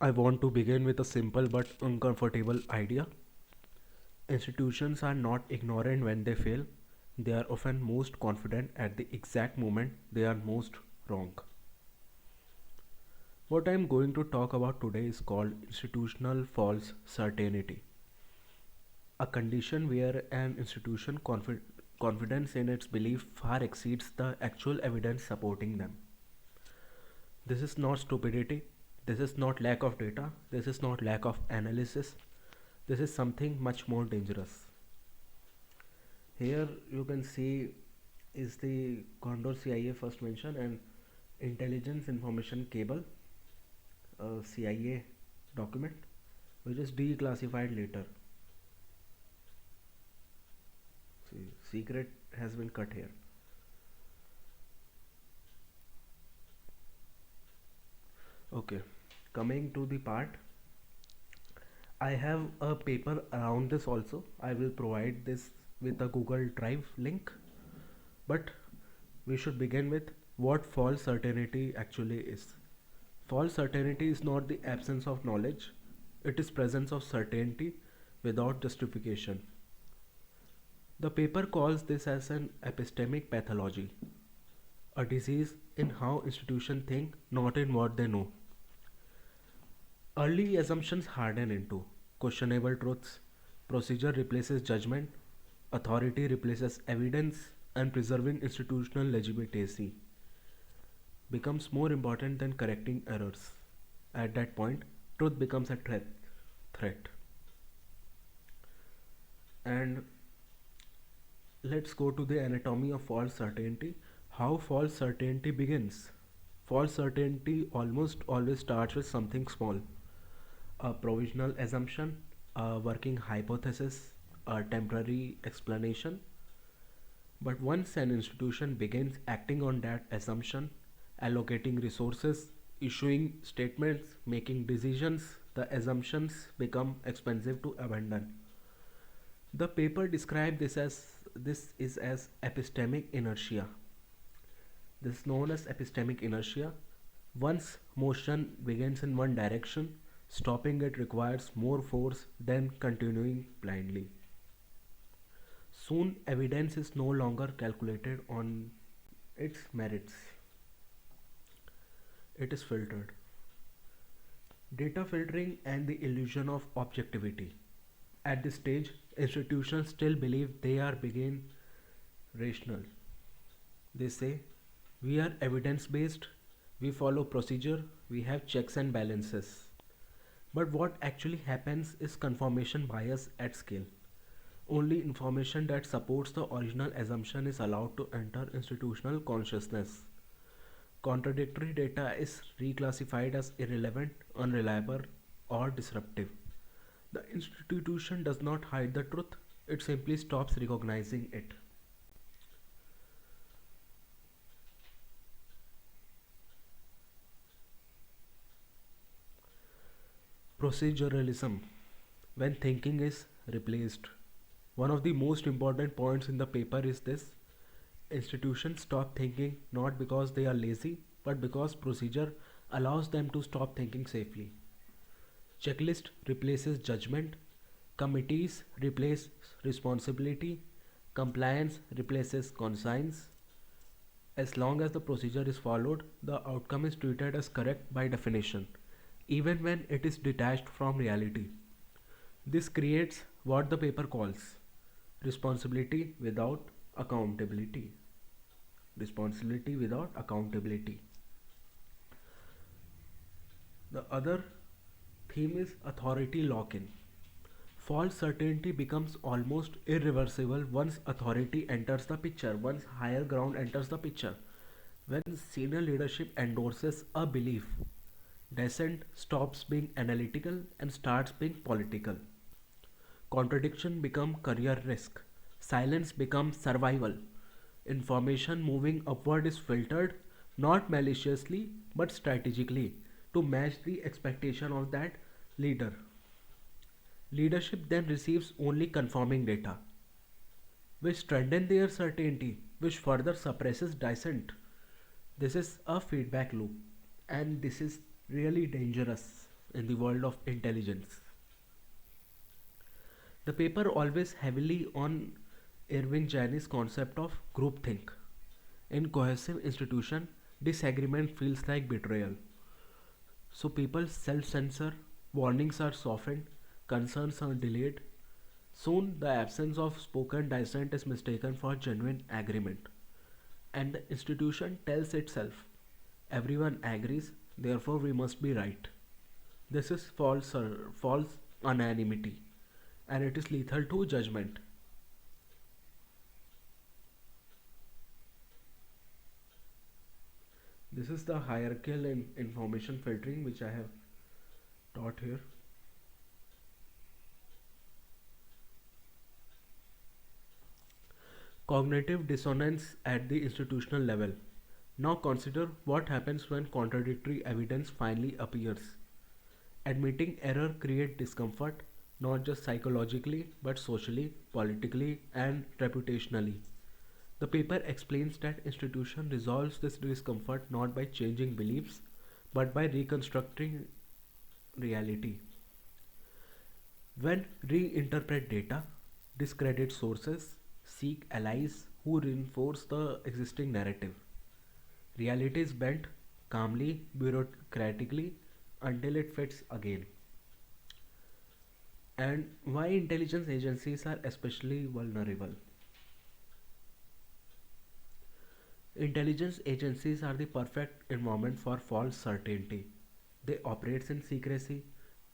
I want to begin with a simple but uncomfortable idea. Institutions are not ignorant when they fail, they are often most confident at the exact moment they are most wrong. What I am going to talk about today is called institutional false certainty, a condition where an institution confidence in its belief far exceeds the actual evidence supporting them. This is not stupidity, this is not lack of data, this is not lack of analysis, this is something much more dangerous. Here you can see is the Condor CIA first mention and intelligence information cable, CIA document, which is declassified later. See, secret has been cut here. Okay, coming to the part, I have a paper around this also. I will provide this with a Google Drive link. But we should begin with what false certainty actually is. False certainty is not the absence of knowledge, it is presence of certainty without justification. The paper calls this as an epistemic pathology, a disease in how institutions think, not in what they know. Early assumptions harden into questionable truths, procedure replaces judgment, authority replaces evidence, and preserving institutional legitimacy becomes more important than correcting errors. At that point, truth becomes a threat. And let's go to the anatomy of false certainty. How false certainty begins. False certainty almost always starts with something small, a provisional assumption, a working hypothesis, a temporary explanation. But once an institution begins acting on that assumption, allocating resources, issuing statements, making decisions, the assumptions become expensive to abandon. The paper described this is as epistemic inertia. This is known as epistemic inertia. Once motion begins in one direction, stopping it requires more force than continuing blindly. Soon, evidence is no longer calculated on its merits, it is filtered. Data filtering and the illusion of objectivity. At this stage, institutions still believe they are being rational. They say, we are evidence based, we follow procedure, we have checks and balances. But what actually happens is confirmation bias at scale. Only information that supports the original assumption is allowed to enter institutional consciousness. Contradictory data is reclassified as irrelevant, unreliable, or disruptive. The institution does not hide the truth, it simply stops recognizing it. Proceduralism, when thinking is replaced. One of the most important points in the paper is this: institutions stop thinking not because they are lazy, but because procedure allows them to stop thinking safely. Checklist replaces judgment, committees replace responsibility, compliance replaces conscience. As long as the procedure is followed, the outcome is treated as correct by definition, even when it is detached from reality. This creates what the paper calls responsibility without accountability. Responsibility without accountability. The other theme is authority lock in. False certainty becomes almost irreversible once authority enters the picture, once higher ground enters the picture. When senior leadership endorses a belief, dissent stops being analytical and starts being political. Contradiction becomes career risk. Silence becomes survival. Information moving upward is filtered not maliciously but strategically to match the expectation of that leader. Leadership then receives only confirming data, which strengthens their certainty, which further suppresses dissent. This is a feedback loop, and this is really dangerous. in the world of intelligence. The paper always heavily on Irving Janis' concept of groupthink. In cohesive institution, disagreement feels like betrayal. So people self-censor, warnings are softened, concerns are delayed. Soon the absence of spoken dissent is mistaken for genuine agreement. And the institution tells itself, everyone agrees, therefore we must be right. This is false unanimity, and it is lethal to judgment. This is the hierarchical information filtering which I have taught here. Cognitive dissonance at the institutional level. Now consider what happens when contradictory evidence finally appears. Admitting error creates discomfort, not just psychologically but socially, politically, and reputationally. The paper explains that institution resolves this discomfort not by changing beliefs but by reconstructing reality. When reinterpret data, discredit sources, seek allies who reinforce the existing narrative. Reality is bent calmly, bureaucratically until it fits again. And why intelligence agencies are especially vulnerable. Intelligence agencies are the perfect environment for false certainty. They operate in secrecy,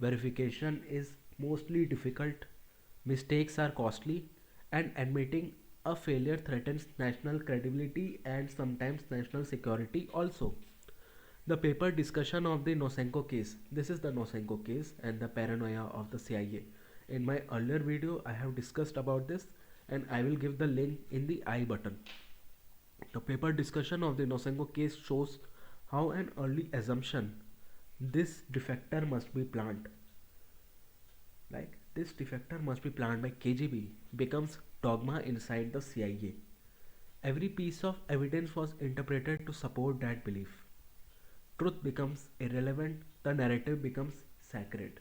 verification is mostly difficult, mistakes are costly, and admitting a failure threatens national credibility and sometimes national security also. The paper discussion of the Nosenko case. This is the Nosenko case and the paranoia of the CIA. In my earlier video, I have discussed about this and I will give the link in the I button. The paper discussion of the Nosenko case shows how an early assumption, this defector must be planned, like this defector must be planned by KGB, becomes dogma inside the CIA. Every piece of evidence was interpreted to support that belief. Truth becomes irrelevant, the narrative becomes sacred.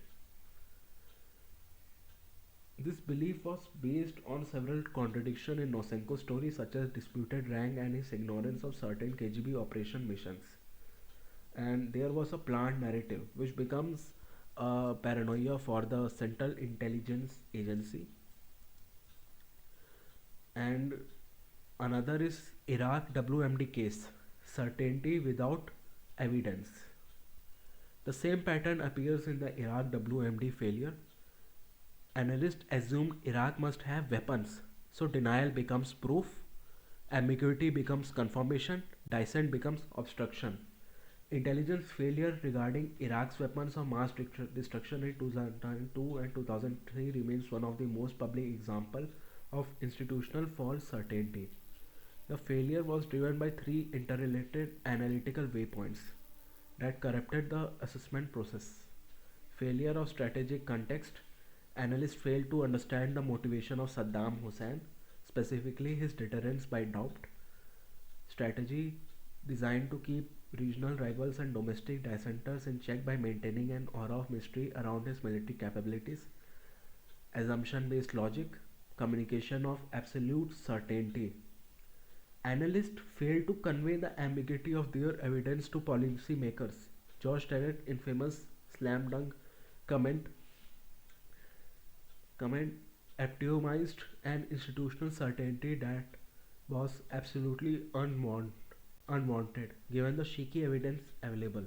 This belief was based on several contradictions in Nosenko's story, such as disputed rank and his ignorance of certain KGB operation missions. And there was a planned narrative which becomes a paranoia for the Central Intelligence Agency. And another is Iraq WMD case, certainty without evidence. The same pattern appears in the Iraq WMD failure. Analysts assumed Iraq must have weapons, so denial becomes proof, ambiguity becomes confirmation, dissent becomes obstruction. Intelligence failure regarding Iraq's weapons of mass destruction in 2002 and 2003 remains one of the most public examples of institutional false certainty. The failure was driven by three interrelated analytical waypoints that corrupted the assessment process. Failure of strategic context. Analysts failed to understand the motivation of Saddam Hussein, specifically his deterrence by doubt. Strategy designed to keep regional rivals and domestic dissenters in check by maintaining an aura of mystery around his military capabilities. Assumption based logic. Communication of absolute certainty. Analysts failed to convey the ambiguity of their evidence to policymakers. George Tenet, in famous slam dunk comment, comment epitomized an institutional certainty that was absolutely unwanted given the shaky evidence available.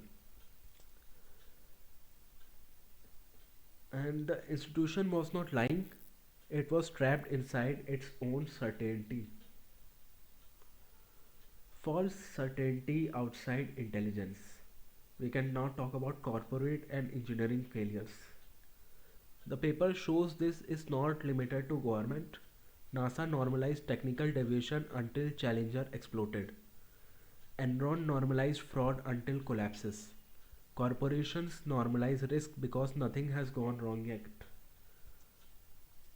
And the institution was not lying, it was trapped inside its own certainty. False certainty outside intelligence. We can now talk about corporate and engineering failures. The paper shows this is not limited to government. NASA normalized technical deviation until Challenger exploded. Enron normalized fraud until collapses. Corporations normalize risk because nothing has gone wrong yet.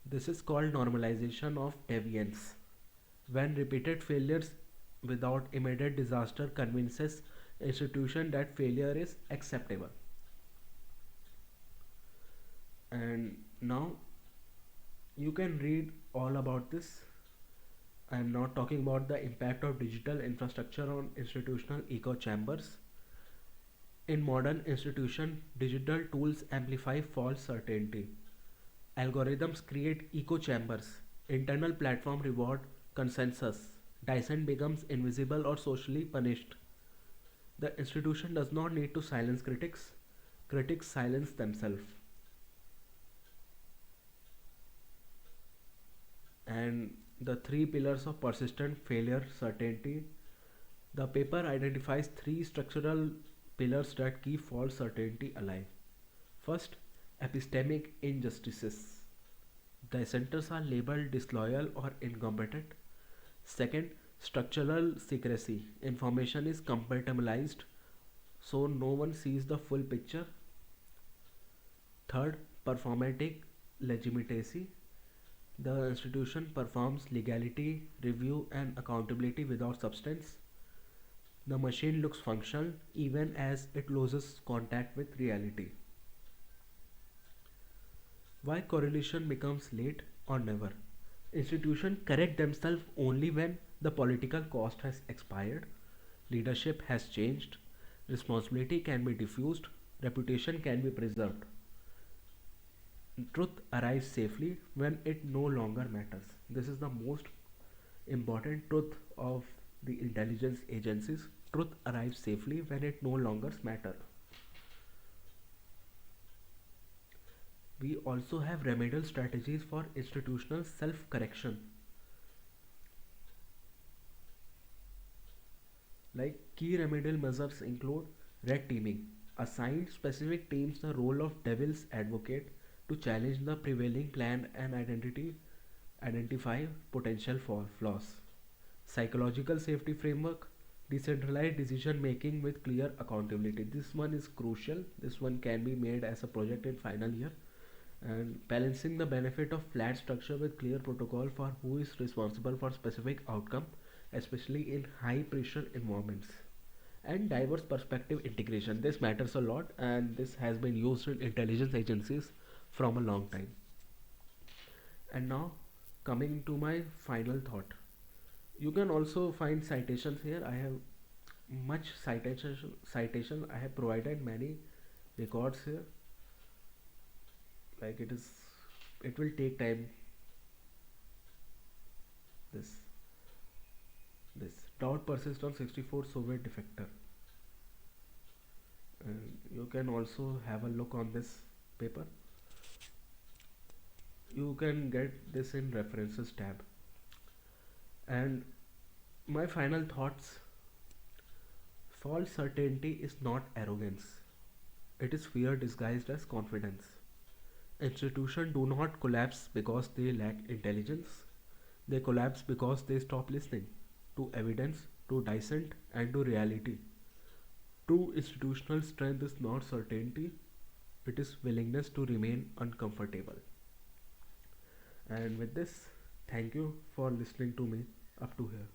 This is called normalization of deviance. When repeated failures without immediate disaster convinces institution that failure is acceptable. And now you can read all about this. I am not talking about the impact of digital infrastructure on institutional echo chambers. In modern institutions, digital tools amplify false certainty. Algorithms create echo chambers. Internal platform reward consensus. Dissent becomes invisible or socially punished. The institution does not need to silence critics. Critics silence themselves. And the three pillars of persistent failure certainty. The paper identifies three structural pillars that keep false certainty alive. First, epistemic injustices. Dissenters are labeled disloyal or incompetent. Second, structural secrecy. Information is compartmentalized so no one sees the full picture. Third, performatic legitimacy. The institution performs legality, review, and accountability without substance. The machine looks functional even as it loses contact with reality. Why correlation becomes late or never? Institutions correct themselves only when the political cost has expired, leadership has changed, responsibility can be diffused, reputation can be preserved. Truth arrives safely when it no longer matters. This is the most important truth of the intelligence agencies. Truth arrives safely when it no longer matters. We also have remedial strategies for institutional self correction. Like key remedial measures include red teaming, assign specific teams the role of devil's advocate to challenge the prevailing plan and identify potential flaws. Psychological safety framework, decentralized decision making with clear accountability. This one is crucial. This one can be made as a project in final year. And balancing the benefit of flat structure with clear protocol for who is responsible for specific outcome, especially in high pressure environments. And diverse perspective integration, this matters a lot and this has been used in intelligence agencies from a long time. And now coming to my final thought, you can also find citations here. I have much citation I have provided many records here. Like it will take time. This this doubt persists on 64 Soviet defector, and you can also have a look on this paper. You can get this in references tab. And my final thoughts: false certainty is not arrogance, it is fear disguised as confidence. Institutions do not collapse because they lack intelligence, they collapse because they stop listening to evidence, to dissent, and to reality. True institutional strength is not certainty, it is willingness to remain uncomfortable. And with this, thank you for listening to me up to here.